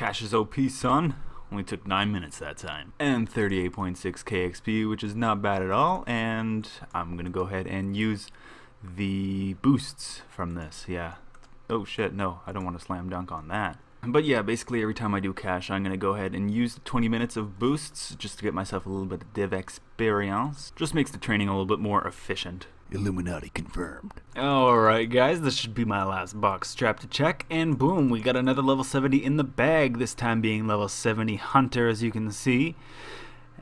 Cash is OP, son. Only took 9 minutes that time. And 38.6 KXP, which is not bad at all. And I'm going to go ahead and use the boosts from this. Yeah. Oh shit, no. I don't want to slam dunk on that. But yeah, basically every time I do cash, I'm going to go ahead and use the 20 minutes of boosts just to get myself a little bit of div experience. Just makes the training a little bit more efficient. Illuminati confirmed. Alright guys, this should be my last box strap to check, and boom, we got another level 70 in the bag, this time being level 70 Hunter, as you can see.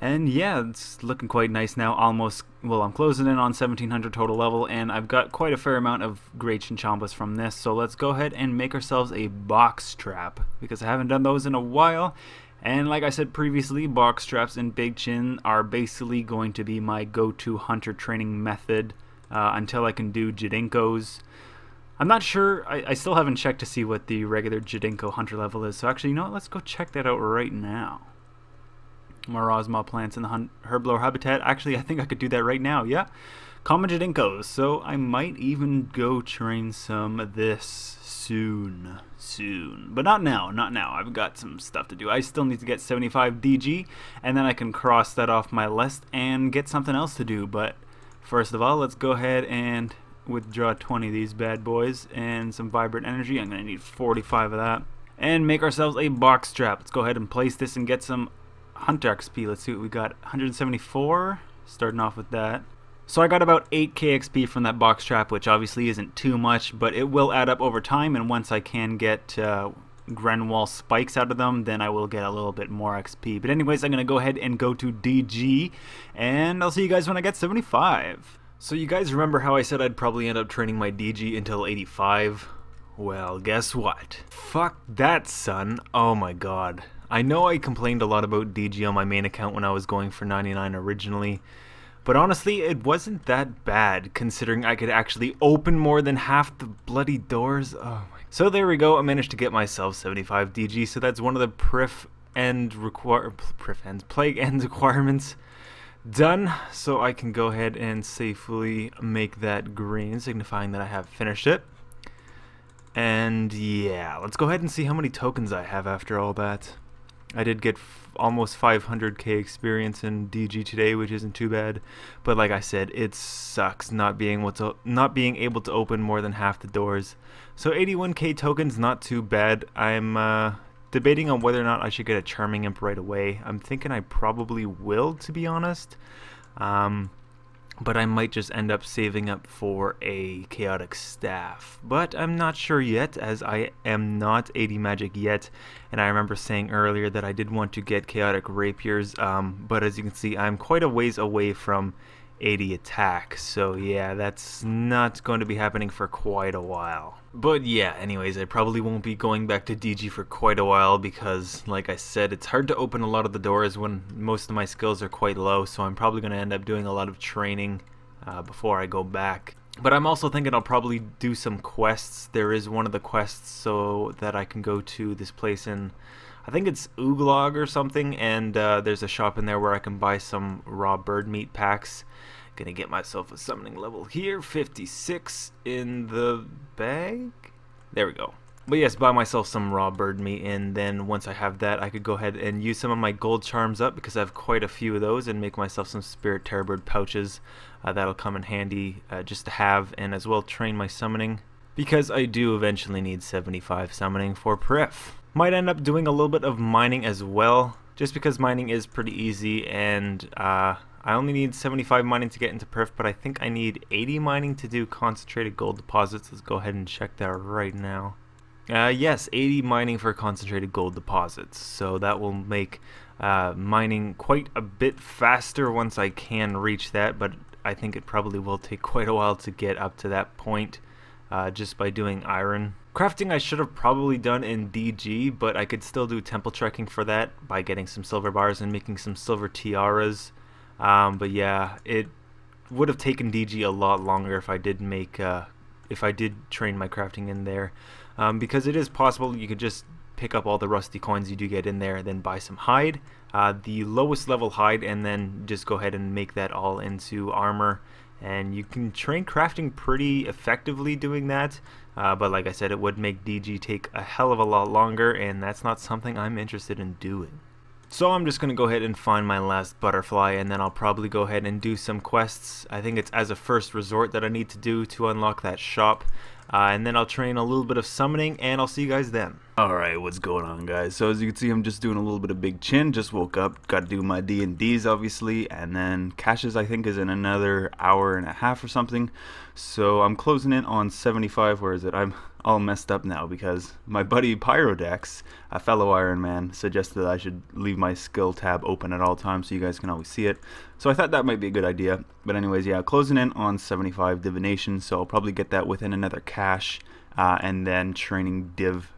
And yeah, it's looking quite nice now. Almost, well, I'm closing in on 1700 total level, and I've got quite a fair amount of great chinchambas from this, so let's go ahead and make ourselves a box strap, because I haven't done those in a while. And like I said previously, box straps and big chin are basically going to be my go-to hunter training method until I can do Jidinkos. I'm not sure, I still haven't checked to see what the regular Jidinko hunter level is, so actually, you know what, let's go check that out right now. Marasma plants in the herbivore habitat. Actually, I think I could do that right now, yeah. Common Jidinkos, so I might even go train some of this soon. But not now, I've got some stuff to do. I still need to get 75 DG, and then I can cross that off my list and get something else to do. But first of all, let's go ahead and withdraw 20 of these bad boys and some vibrant energy. I'm going to need 45 of that. And make ourselves a box strap. Let's go ahead and place this and get some Hunter XP. Let's see what we got. 174, starting off with that. So I got about 8 KXP from that box trap, which obviously isn't too much, but it will add up over time, and once I can get Grenwall spikes out of them, then I will get a little bit more XP. But anyways, I'm going to go ahead and go to DG, and I'll see you guys when I get 75. So you guys remember how I said I'd probably end up training my DG until 85? Well, guess what? Fuck that, son. Oh my god. I know I complained a lot about DG on my main account when I was going for 99 originally, but honestly, it wasn't that bad, considering I could actually open more than half the bloody doors. Oh my. So there we go, I managed to get myself 75 DG, so that's one of the plague end requirements done, so I can go ahead and safely make that green, signifying that I have finished it. And yeah, let's go ahead and see how many tokens I have after all that. I did get almost 500k experience in DG today, which isn't too bad. But like I said, it sucks not being able to open more than half the doors. So 81k tokens, not too bad. I'm debating on whether or not I should get a Charming Imp right away. I'm thinking I probably will, to be honest. But I might just end up saving up for a Chaotic Staff. But I'm not sure yet, as I am not 80 magic yet. And I remember saying earlier that I did want to get Chaotic Rapiers. But as you can see, I'm quite a ways away from 80 attack. So yeah, that's not going to be happening for quite a while. But yeah, anyways, I probably won't be going back to DG for quite a while because, like I said, it's hard to open a lot of the doors when most of my skills are quite low, so I'm probably going to end up doing a lot of training before I go back. But I'm also thinking I'll probably do some quests. There is one of the quests so that I can go to this place in, I think it's Uglog or something, and there's a shop in there where I can buy some raw bird meat packs. Gonna get myself a summoning level here, 56 in the bag. There we go. But yes, buy myself some raw bird meat, and then once I have that, I could go ahead and use some of my gold charms up because I have quite a few of those, and make myself some spirit terror bird pouches. That'll come in handy just to have, and as well train my summoning because I do eventually need 75 summoning for Prif. Might end up doing a little bit of mining as well, just because mining is pretty easy, and I only need 75 mining to get into Prif, but I think I need 80 mining to do concentrated gold deposits. Let's go ahead and check that right now. Yes, 80 mining for concentrated gold deposits. So that will make mining quite a bit faster once I can reach that, but I think it probably will take quite a while to get up to that point just by doing iron. Crafting I should have probably done in DG, but I could still do temple trekking for that by getting some silver bars and making some silver tiaras. But yeah, it would have taken DG a lot longer if I did train my crafting in there, because it is possible you could just pick up all the rusty coins you do get in there, then buy some hide, the lowest level hide, and then just go ahead and make that all into armor and you can train crafting pretty effectively doing that, but like I said, it would make DG take a hell of a lot longer, and that's not something I'm interested in doing. So I'm just going to go ahead and find my last butterfly, and then I'll probably go ahead and do some quests. I think it's as a first resort that I need to do to unlock that shop. And then I'll train a little bit of summoning, and I'll see you guys then. Alright, what's going on, guys? So as you can see, I'm just doing a little bit of big chin. Just woke up, got to do my D&Ds obviously, and then caches I think is in another hour and a half or something. So I'm closing in on 75. Where is it? I'm all messed up now because my buddy Pyrodex, a fellow Ironman, suggested that I should leave my skill tab open at all times so you guys can always see it. So I thought that might be a good idea. But anyways, yeah, closing in on 75 divination, so I'll probably get that within another cache, and then training div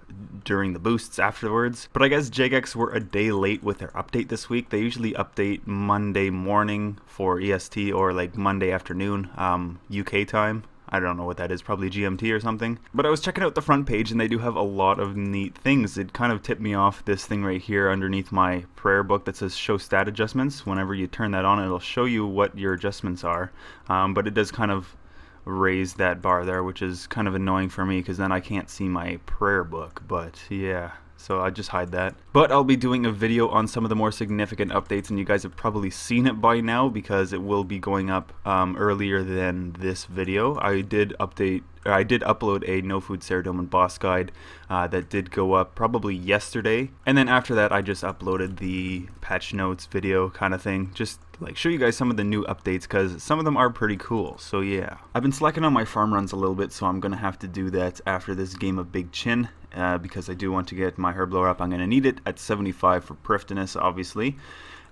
during the boosts afterwards. But I guess JGEX were a day late with their update this week. They usually update Monday morning for EST, or like Monday afternoon UK time. I don't know what that is, probably GMT or something. But I was checking out the front page and they do have a lot of neat things. It kind of tipped me off this thing right here underneath my prayer book that says show stat adjustments. Whenever you turn that on, it'll show you what your adjustments are. But it does kind of raise that bar there, which is kind of annoying for me because then I can't see my prayer book. But yeah, so I just hide that. But I'll be doing a video on some of the more significant updates, and you guys have probably seen it by now because it will be going up earlier than this video. I did upload a No Food Ceridome boss guide that did go up probably yesterday, and then after that I just uploaded the patch notes video kind of thing, just like show you guys some of the new updates because some of them are pretty cool. So yeah, I've been slacking on my farm runs a little bit, so I'm gonna have to do that after this game of Big Chin. Because I do want to get my Herblower up. I'm going to need it at 75 for Priftiness, obviously.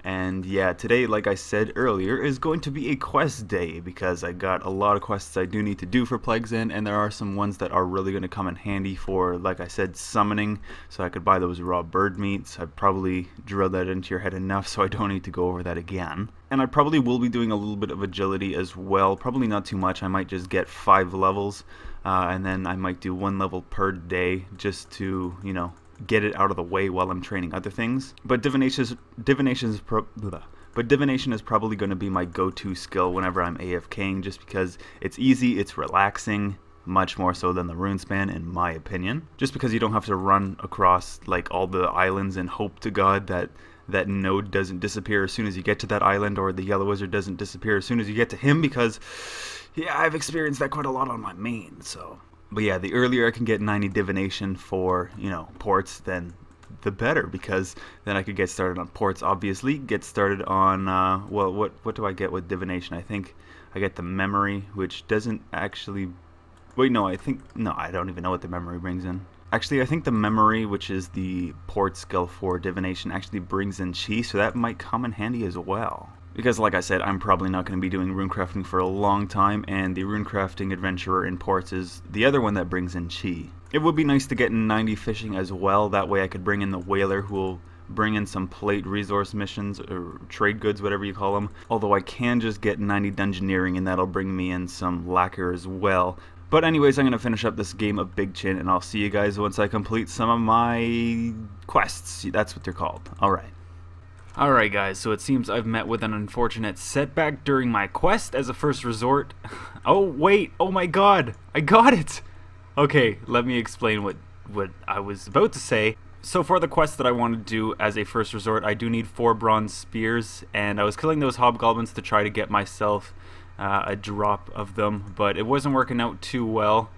And yeah, today, like I said earlier, is going to be a quest day because I got a lot of quests I do need to do for Plagues In, and there are some ones that are really going to come in handy for, like I said, summoning, so I could buy those raw bird meats. I probably drilled that into your head enough so I don't need to go over that again. And I probably will be doing a little bit of agility as well, probably not too much. I might just get 5 levels, and then I might do 1 level per day just to, you know, get it out of the way while I'm training other things. But divination is probably going to be my go-to skill whenever I'm AFKing, just because it's easy, it's relaxing, much more so than the Runespan in my opinion. Just because you don't have to run across like all the islands and hope to God that that node doesn't disappear as soon as you get to that island, or the yellow wizard doesn't disappear as soon as you get to him, because yeah, I've experienced that quite a lot on my main. So but yeah, the earlier I can get 90 divination for, you know, ports, then the better, because then I could get started on ports, obviously, get started on, well, what do I get with divination? I think I get the memory, which doesn't actually, wait, no, I don't even know what the memory brings in. Actually, I think the memory, which is the port skill for divination, actually brings in chi, so that might come in handy as well. Because like I said, I'm probably not going to be doing runecrafting for a long time, and the runecrafting adventurer in ports is the other one that brings in chi. It would be nice to get 90 fishing as well, that way I could bring in the whaler who will bring in some plate resource missions, or trade goods, whatever you call them. Although I can just get 90 dungeoneering, and that'll bring me in some lacquer as well. But anyways, I'm going to finish up this game of Big Chin, and I'll see you guys once I complete some of my quests. That's what they're called. Alright. Alright guys, so it seems I've met with an unfortunate setback during my quest as a first resort. Oh wait, oh my god, I got it! Okay, let me explain what I was about to say. So for the quest that I want to do as a first resort, I do need 4 bronze spears, and I was killing those hobgoblins to try to get myself a drop of them, but it wasn't working out too well.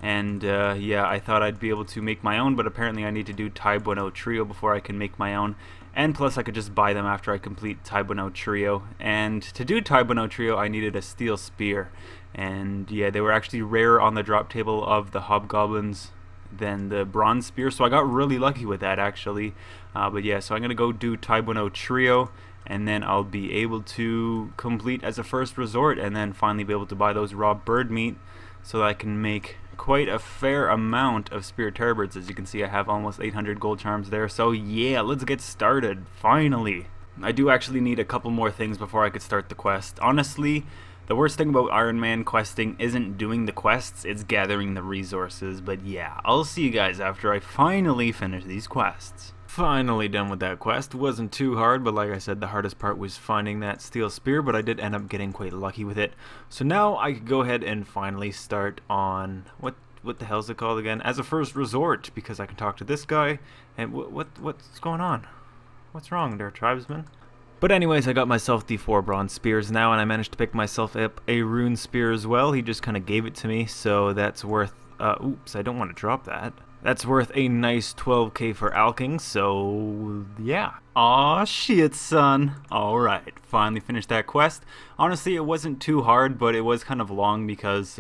And yeah, I thought I'd be able to make my own, but apparently I need to do Tai Bueno Trio before I can make my own. And plus I could just buy them after I complete Tai Bueno Trio. And to do Tai Bueno Trio I needed a steel spear. And yeah, they were actually rarer on the drop table of the hobgoblins than the bronze spear, so I got really lucky with that actually. But yeah, so I'm gonna go do Tai Bueno Trio, and then I'll be able to complete as a first resort, and then finally be able to buy those raw bird meat so that I can make quite a fair amount of Spirit Terror Birds. As you can see, I have almost 800 gold charms there, so yeah, let's get started, finally. I do actually need a couple more things before I could start the quest. Honestly, the worst thing about Ironman questing isn't doing the quests, it's gathering the resources, but yeah, I'll see you guys after I finally finish these quests. Finally done with that quest. Wasn't too hard, but like I said, the hardest part was finding that steel spear, but I did end up getting quite lucky with it. So now I could go ahead and finally start on, what the hell is it called again? As a first resort, because I can talk to this guy, and what's going on? What's wrong there, tribesman? But anyways, I got myself the 4 bronze spears now, and I managed to pick myself up a rune spear as well. He just kind of gave it to me, so that's worth, oops, I don't want to drop that. That's worth a nice 12k for alking, so yeah. Aw shit, son. Alright, finally finished that quest. Honestly, it wasn't too hard, but it was kind of long because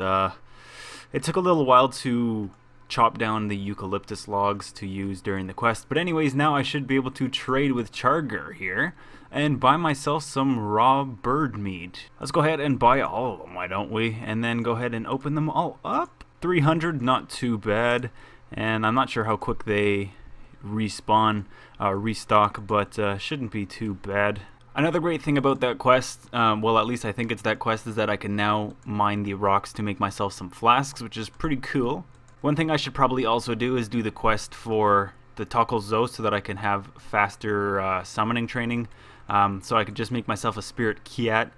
it took a little while to chop down the eucalyptus logs to use during the quest. But anyways, now I should be able to trade with Charger here and buy myself some raw bird meat. Let's go ahead and buy all of them, why don't we? And then go ahead and open them all up. 300, not too bad. And I'm not sure how quick they respawn, restock, but shouldn't be too bad. Another great thing about that quest, well at least I think it's that quest, is that I can now mine the rocks to make myself some flasks, which is pretty cool. One thing I should probably also do is do the quest for the Tuckle Zoo so that I can have faster summoning training. So I could just make myself a spirit Kiat,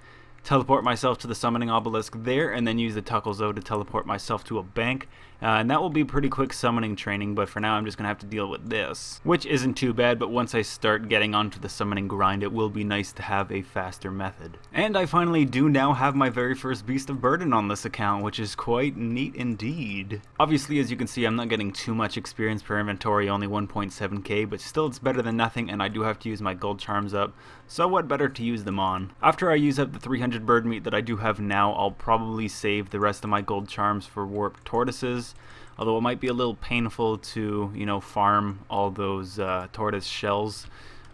teleport myself to the summoning obelisk there, and then use the Tuckle Zoo to teleport myself to a bank. And that will be pretty quick summoning training, but for now I'm just going to have to deal with this. Which isn't too bad, but once I start getting onto the summoning grind, it will be nice to have a faster method. And I finally do now have my very first Beast of Burden on this account, which is quite neat indeed. Obviously, as you can see, I'm not getting too much experience per inventory, only 1.7k, but still it's better than nothing, and I do have to use my gold charms up, so what better to use them on? After I use up the 300 bird meat that I do have now, I'll probably save the rest of my gold charms for warped tortoises. Although it might be a little painful to, you know, farm all those tortoise shells.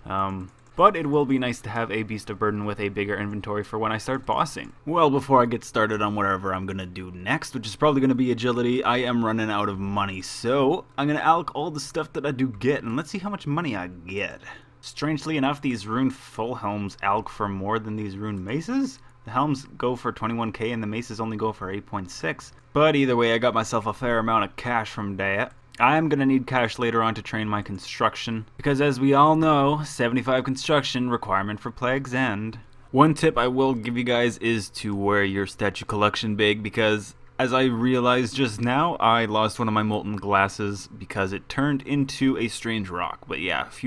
But it will be nice to have a Beast of Burden with a bigger inventory for when I start bossing. Well, before I get started on whatever I'm going to do next, which is probably going to be agility, I am running out of money. So I'm going to alk all the stuff that I do get, and let's see how much money I get. Strangely enough, these rune full helms alk for more than these rune maces. The helms go for 21k and the maces only go for 8.6. But either way, I got myself a fair amount of cash from that. I'm going to need cash later on to train my construction, because as we all know, 75 construction requirement for Plague's End. One tip I will give you guys is to wear your statue collection bag, because as I realized just now, I lost one of my molten glasses because it turned into a strange rock. But yeah, if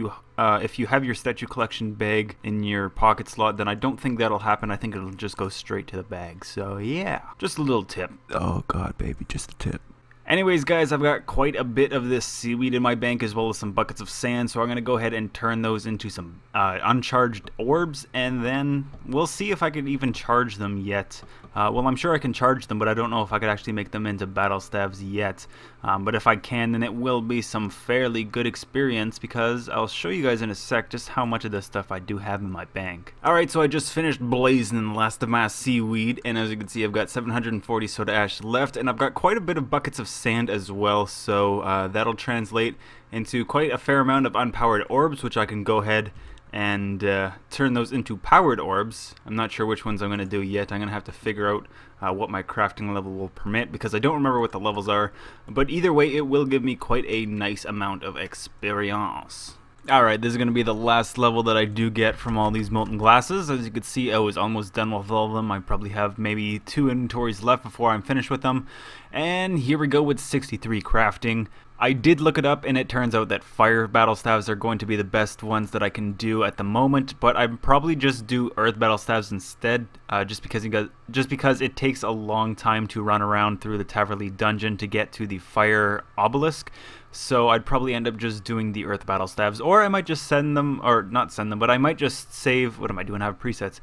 you have your statue collection bag in your pocket slot, then I don't think that'll happen. I think it'll just go straight to the bag. So yeah, just a little tip. Oh god, baby, just a tip. Anyways, guys, I've got quite a bit of this seaweed in my bank as well as some buckets of sand, so I'm going to go ahead and turn those into some uncharged orbs, and then we'll see if I can even charge them yet. Well, I'm sure I can charge them, but I don't know if I could actually make them into battle staves yet. But if I can, then it will be some fairly good experience, because I'll show you guys in a sec just how much of this stuff I do have in my bank. Alright, so I just finished blazing the last of my seaweed, and as you can see, I've got 740 soda ash left, and I've got quite a bit of buckets of sand as well, so that'll translate into quite a fair amount of unpowered orbs, which I can go ahead and turn those into powered orbs. I'm not sure which ones I'm going to do yet. I'm going to have to figure out what my crafting level will permit, because I don't remember what the levels are, but either way it will give me quite a nice amount of experience. Alright, this is going to be the last level that I do get from all these molten glasses. As you can see, I was almost done with all of them. I probably have maybe 2 inventories left before I'm finished with them. And here we go with 63 crafting. I did look it up, and it turns out that fire battle staves are going to be the best ones that I can do at the moment, but I'd probably just do earth battle staves instead, just because it takes a long time to run around through the Taverley dungeon to get to the fire obelisk. So I'd probably end up just doing the earth battle staves, or I might just send them, or not send them, but I might just save, what am I doing, I have presets.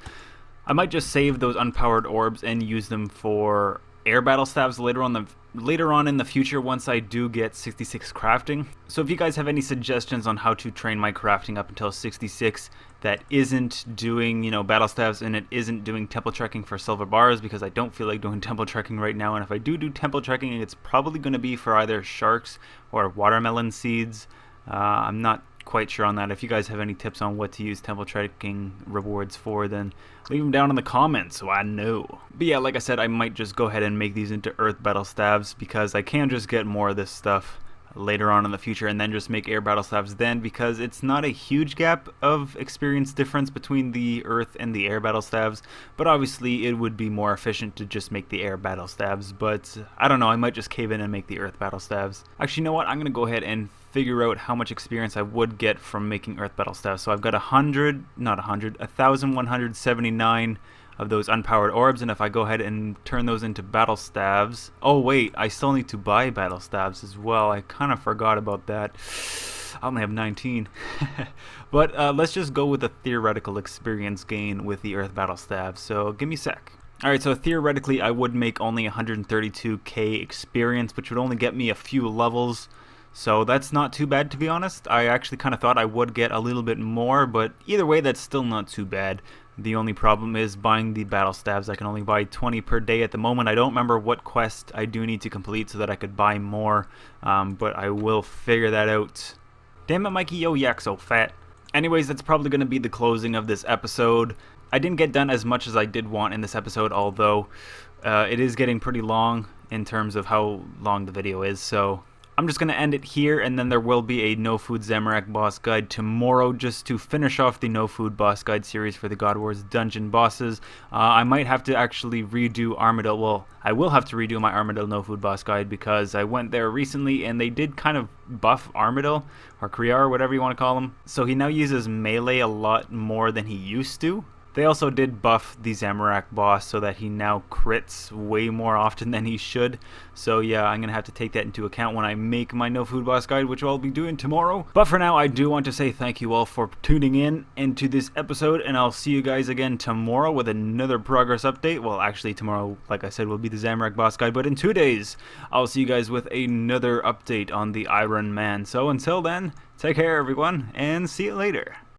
I might just save those unpowered orbs and use them for air battle staves later on in the future once I do get 66 crafting. So if you guys have any suggestions on how to train my crafting up until 66 that isn't doing, you know, battle staves, and it isn't doing temple trekking for silver bars, because I don't feel like doing temple trekking right now, and if I do temple trekking, it's probably going to be for either sharks or watermelon seeds. I'm not quite sure on that. If you guys have any tips on what to use temple trekking rewards for, then leave them down in the comments so I know. But yeah, like I said, I might just go ahead and make these into earth battle staves, because I can just get more of this stuff later on in the future, and then just make air battle stabs then, because it's not a huge gap of experience difference between the earth and the air battle stabs, but obviously it would be more efficient to just make the air battle stabs. But I don't know, I might just cave in and make the earth battle stabs. Actually, you know what, I'm gonna go ahead and figure out how much experience I would get from making earth battle stabs. So I've got 1,179 of those unpowered orbs, and if I go ahead and turn those into battle stabs, oh wait, I still need to buy battle stabs as well. I kind of forgot about that. I only have 19. But let's just go with the theoretical experience gain with the earth battle stabs, so give me a sec. Alright, so theoretically I would make only 132k experience, which would only get me a few levels. So that's not too bad, to be honest. I actually kind of thought I would get a little bit more, but either way, that's still not too bad. The only problem is buying the battle stabs. I can only buy 20 per day at the moment. I don't remember what quest I do need to complete so that I could buy more, but I will figure that out. Damn it, Mikey, yo, yak so fat. Anyways, that's probably going to be the closing of this episode. I didn't get done as much as I did want in this episode, although it is getting pretty long in terms of how long the video is, so I'm just going to end it here, and then there will be a No Food Zamorak boss guide tomorrow just to finish off the No Food boss guide series for the God Wars dungeon bosses. I might have to actually redo Armadyl. Well, I will have to redo my Armadyl No Food boss guide because I went there recently and they did kind of buff Armadyl, or Kriar, whatever you want to call him. So he now uses melee a lot more than he used to. They also did buff the Zamorak boss so that he now crits way more often than he should. So yeah, I'm going to have to take that into account when I make my No Food boss guide, which I'll be doing tomorrow. But for now, I do want to say thank you all for tuning in into this episode, and I'll see you guys again tomorrow with another progress update. Well, actually tomorrow, like I said, will be the Zamorak boss guide, but in 2 days, I'll see you guys with another update on the Ironman. So until then, take care everyone, and see you later.